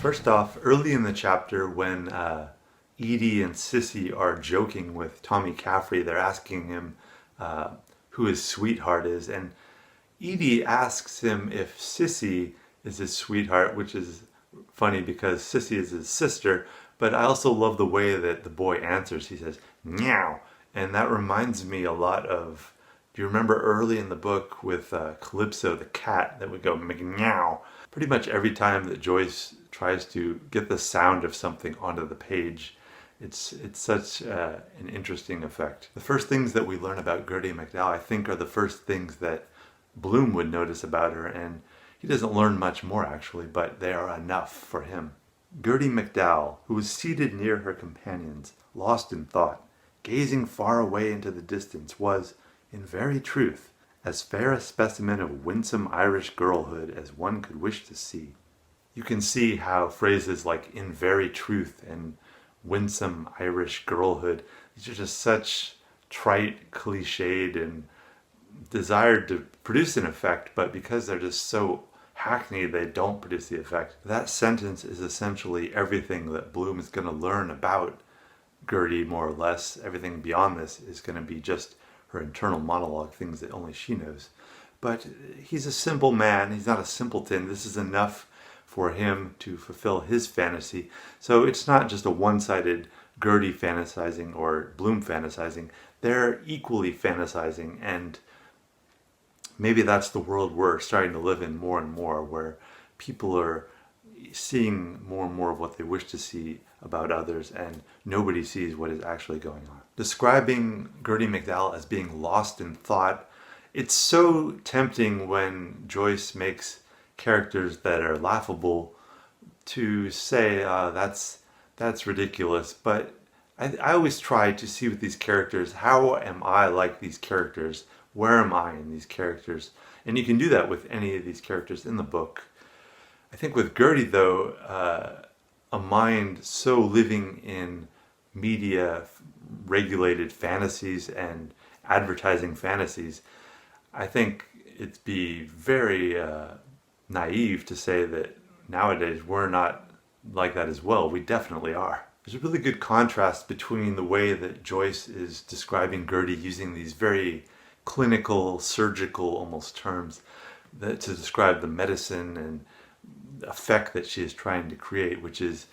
First off, early in the chapter when Edie and Sissy are joking with Tommy Caffrey, they're asking him who his sweetheart is, and Edie asks him if Sissy is his sweetheart, which is funny because Sissy is his sister, but I also love the way that the boy answers. He says, "Meow," and that reminds me a lot of, do you remember early in the book with Calypso the cat that would go meow? Pretty much every time that Joyce tries to get the sound of something onto the page, it's such an interesting effect. The first things that we learn about Gerty McDowell, I think, are the first things that Bloom would notice about her, and he doesn't learn much more actually, but they are enough for him. Gerty McDowell, who was seated near her companions, lost in thought, gazing far away into the distance, was, in very truth, as fair a specimen of winsome Irish girlhood as one could wish to see. You can see how phrases like "in very truth" and "winsome Irish girlhood," these are just such trite, cliched, and desired to produce an effect, but because they're just so hackneyed, they don't produce the effect. That sentence is essentially everything that Bloom is going to learn about Gerty, more or less. Everything beyond this is going to be just her internal monologue, things that only she knows. But he's a simple man, he's not a simpleton. This is enough for him to fulfill his fantasy. So it's not just a one-sided Gerty fantasizing or Bloom fantasizing. They're equally fantasizing, and maybe that's the world we're starting to live in more and more, where people are seeing more and more of what they wish to see about others, and nobody sees what is actually going on. Describing Gerty McDowell as being lost in thought, it's so tempting when Joyce makes characters that are laughable to say that's ridiculous, but I always try to see with these characters, how am I like these characters? Where am I in these characters? And you can do that with any of these characters in the book. I think with Gerty, though, a mind so living in media regulated fantasies and advertising fantasies, I think it'd be very naive to say that nowadays we're not like that as well. We definitely are. There's a really good contrast between the way that Joyce is describing Gerty using these very clinical, surgical almost terms to describe the medicine and effect that she is trying to create, which is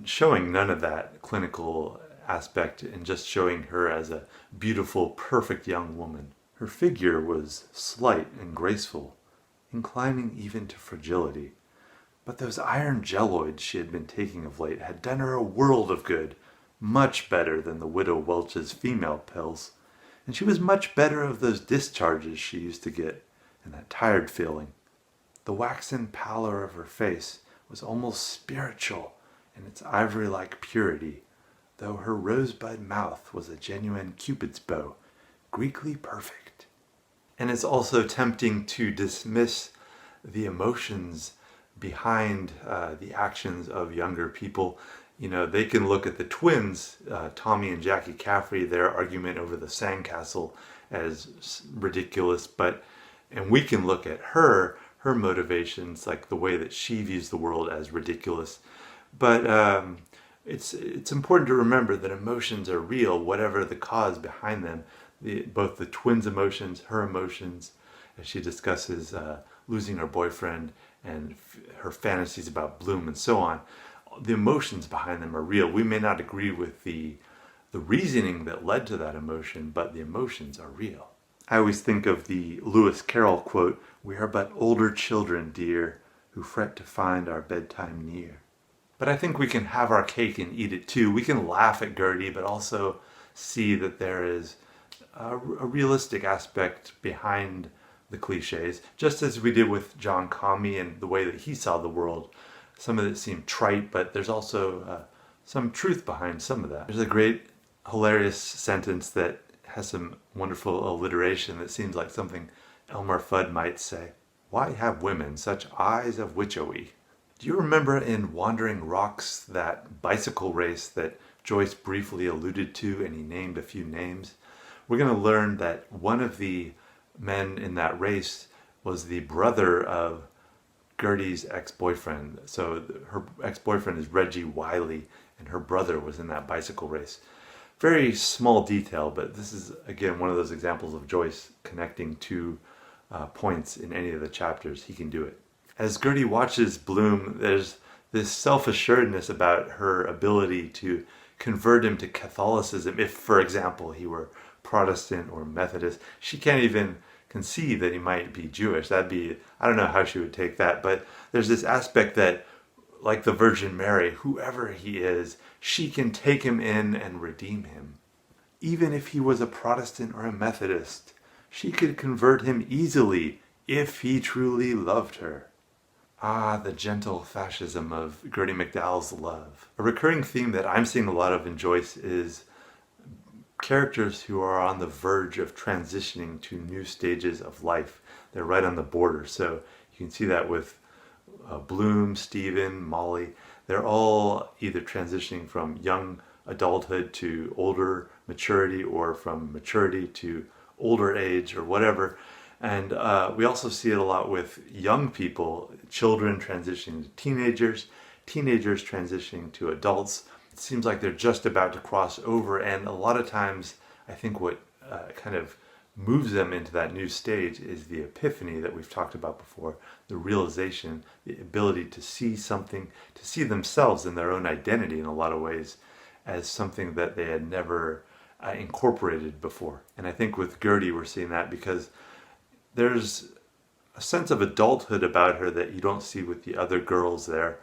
showing none of that clinical aspect and just showing her as a beautiful, perfect young woman. Her figure was slight and graceful, inclining even to fragility, but those iron jelloids she had been taking of late had done her a world of good, much better than the Widow Welch's female pills, and she was much better of those discharges she used to get, and that tired feeling. The waxen pallor of her face was almost spiritual in its ivory-like purity, though her rosebud mouth was a genuine Cupid's bow, Greekly perfect. And it's also tempting to dismiss the emotions behind the actions of younger people. You know, they can look at the twins, Tommy and Jackie Caffrey, their argument over the sandcastle as ridiculous, and we can look at her motivations, like the way that she views the world, as ridiculous. But it's important to remember that emotions are real, whatever the cause behind them. Both the twins' emotions, her emotions, as she discusses losing her boyfriend and her fantasies about Bloom and so on. The emotions behind them are real. We may not agree with the reasoning that led to that emotion, but the emotions are real. I always think of the Lewis Carroll quote, "We are but older children, dear, who fret to find our bedtime near." But I think we can have our cake and eat it too. We can laugh at Gerty, but also see that there is a realistic aspect behind the cliches, just as we did with John Comey and the way that he saw the world. Some of it seemed trite, but there's also some truth behind some of that. There's a great, hilarious sentence that has some wonderful alliteration that seems like something Elmer Fudd might say. "Why have women such eyes of witchery?" Do you remember in Wandering Rocks, that bicycle race that Joyce briefly alluded to, and he named a few names? We're going to learn that one of the men in that race was the brother of Gerty's ex-boyfriend. So her ex-boyfriend is Reggie Wiley, and her brother was in that bicycle race. Very small detail, but this is, again, one of those examples of Joyce connecting two points in any of the chapters. He can do it. As Gerty watches Bloom, there's this self-assuredness about her ability to convert him to Catholicism. If, for example, he were Protestant or Methodist, she can't even conceive that he might be Jewish. That'd be, I don't know how she would take that, but there's this aspect that, like the Virgin Mary, whoever he is, she can take him in and redeem him. Even if he was a Protestant or a Methodist, she could convert him easily if he truly loved her. Ah, the gentle fascism of Gerty McDowell's love. A recurring theme that I'm seeing a lot of in Joyce is characters who are on the verge of transitioning to new stages of life. They're right on the border. So you can see that with Bloom, Stephen, Molly. They're all either transitioning from young adulthood to older maturity, or from maturity to older age, or whatever. And we also see it a lot with young people, children transitioning to teenagers, teenagers transitioning to adults. It seems like they're just about to cross over, and a lot of times I think what kind of moves them into that new stage is the epiphany that we've talked about before, the realization, the ability to see something, to see themselves in their own identity in a lot of ways as something that they had never incorporated before. And I think with Gerty we're seeing that because there's a sense of adulthood about her that you don't see with the other girls there,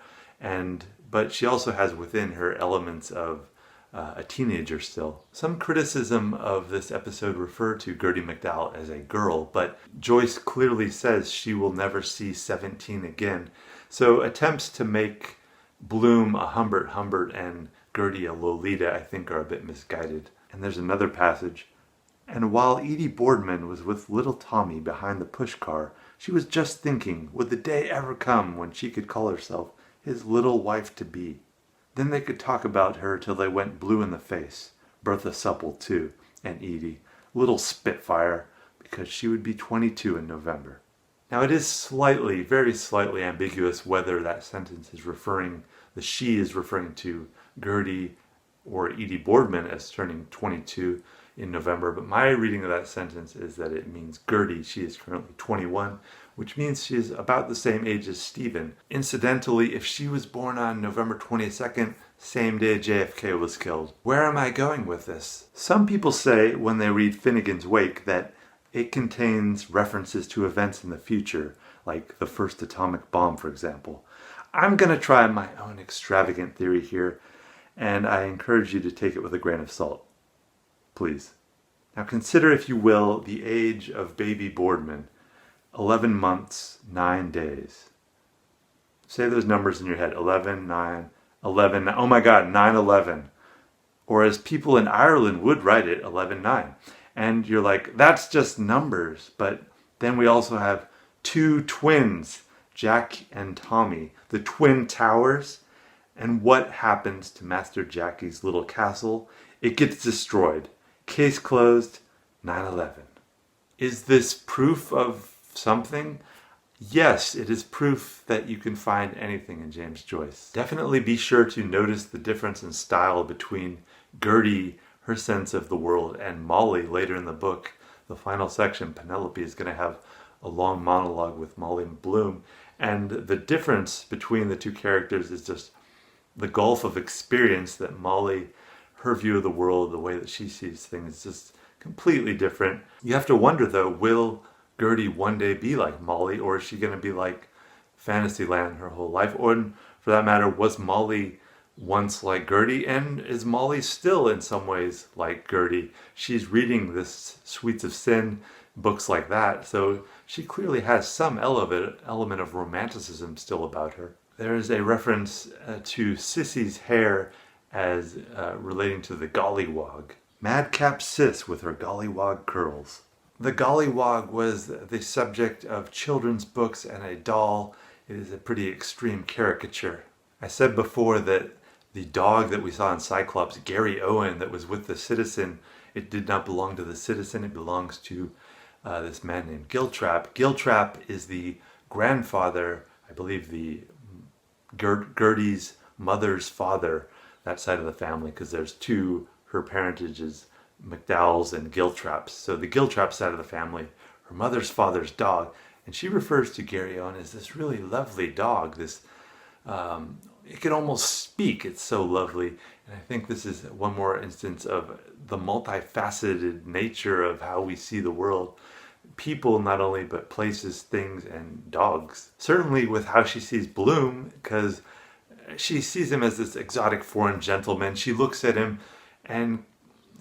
but she also has within her elements of a teenager still. Some criticism of this episode refer to Gerty McDowell as a girl, but Joyce clearly says she will never see 17 again. So attempts to make Bloom a Humbert and Gerty a Lolita, I think, are a bit misguided. And there's another passage. And while Edie Boardman was with little Tommy behind the push car, she was just thinking, would the day ever come when she could call herself his little wife-to-be? Then they could talk about her till they went blue in the face. Bertha Supple, too, and Edie. Little Spitfire, because she would be 22 in November. Now it is slightly, very slightly ambiguous whether that sentence is referring, the she is referring to Gerty or Edie Boardman as turning 22 in November, but my reading of that sentence is that it means Gerty. She is currently 21, which means she is about the same age as Stephen. Incidentally, if she was born on November 22nd, same day JFK was killed. Where am I going with this? Some people say when they read Finnegan's Wake that it contains references to events in the future, like the first atomic bomb, for example. I'm going to try my own extravagant theory here, and I encourage you to take it with a grain of salt. Please. Now consider, if you will, the age of baby Boardman. 11 months, 9 days. Say those numbers in your head. 11, 9, 11. Oh my God, 9/11. Or as people in Ireland would write it, 11/9. And you're like, that's just numbers. But then we also have two twins, Jack and Tommy, the Twin Towers. And what happens to Master Jackie's little castle? It gets destroyed. Case closed, 9/11. Is this proof of something? Yes, it is proof that you can find anything in James Joyce. Definitely be sure to notice the difference in style between Gerty, her sense of the world, and Molly later in the book. The final section, Penelope is going to have a long monologue with Molly and Bloom, and the difference between the two characters is just the gulf of experience that Molly, her view of the world, the way that she sees things, is just completely different. You have to wonder, though, will Gerty one day be like Molly, or is she going to be like Fantasyland her whole life? Or, for that matter, was Molly once like Gerty, and is Molly still in some ways like Gerty? She's reading this Sweets of Sin, books like that, so she clearly has some element of romanticism still about her. There is a reference to Sissy's hair as relating to the gollywog. Madcap Sis with her gollywog curls. The gollywog was the subject of children's books and a doll. It is a pretty extreme caricature. I said before that the dog that we saw in Cyclops, Gary Owen, that was with the citizen, it did not belong to the citizen, it belongs to this man named Giltrap. Giltrap is the grandfather, I believe Gerty's mother's father, that side of the family, because there's two, her parentage is McDowell's and Giltraps. So the Giltrap side of the family, her mother's father's dog, and she refers to Geryon as this really lovely dog. This it can almost speak. It's so lovely. And I think this is one more instance of the multifaceted nature of how we see the world. People not only, but places, things, and dogs. Certainly with how she sees Bloom, because she sees him as this exotic foreign gentleman. She looks at him and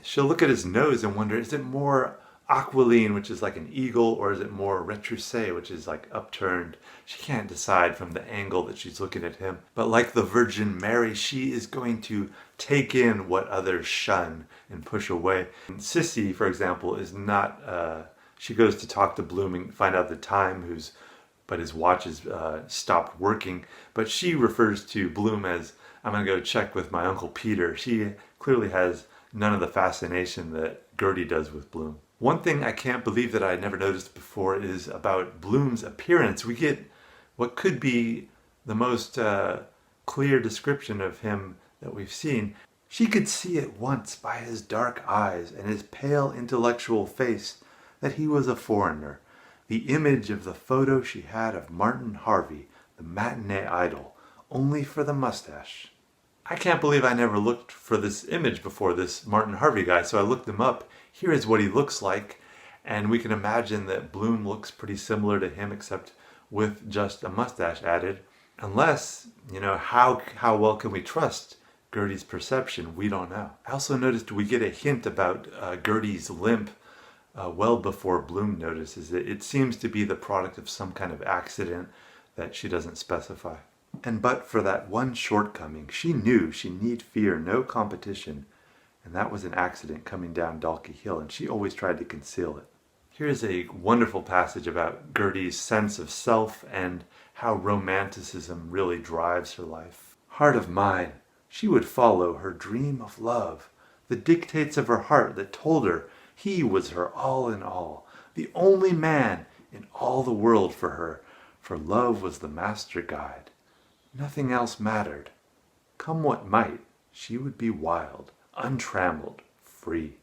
she'll look at his nose and wonder, is it more aquiline, which is like an eagle, or is it more retroussé, which is like upturned? She can't decide from the angle that she's looking at him. But like the Virgin Mary, she is going to take in what others shun and push away. And Sissy, for example, is not, she goes to talk to Bloom and find out the time, but his watch has stopped working. But she refers to Bloom as, I'm going to go check with my Uncle Peter. She clearly has none of the fascination that Gerty does with Bloom. One thing I can't believe that I never noticed before is about Bloom's appearance. We get what could be the most clear description of him that we've seen. She could see at once by his dark eyes and his pale intellectual face that he was a foreigner. The image of the photo she had of Martin Harvey, the matinee idol, only for the mustache. I can't believe I never looked for this image before, this Martin Harvey guy, so I looked him up. Here is what he looks like, and we can imagine that Bloom looks pretty similar to him, except with just a mustache added. Unless, how well can we trust Gerty's perception? We don't know. I also noticed we get a hint about Gerty's limp well before Bloom notices it. It seems to be the product of some kind of accident that she doesn't specify. And but for that one shortcoming, she knew she need fear no competition, and that was an accident coming down Dalkey Hill, and she always tried to conceal it. Here's a wonderful passage about Gerty's sense of self and how romanticism really drives her life. Heart of mine, she would follow her dream of love, the dictates of her heart that told her he was her all in all, the only man in all the world for her, for love was the master guide. Nothing else mattered. Come what might, she would be wild, untrammeled, free.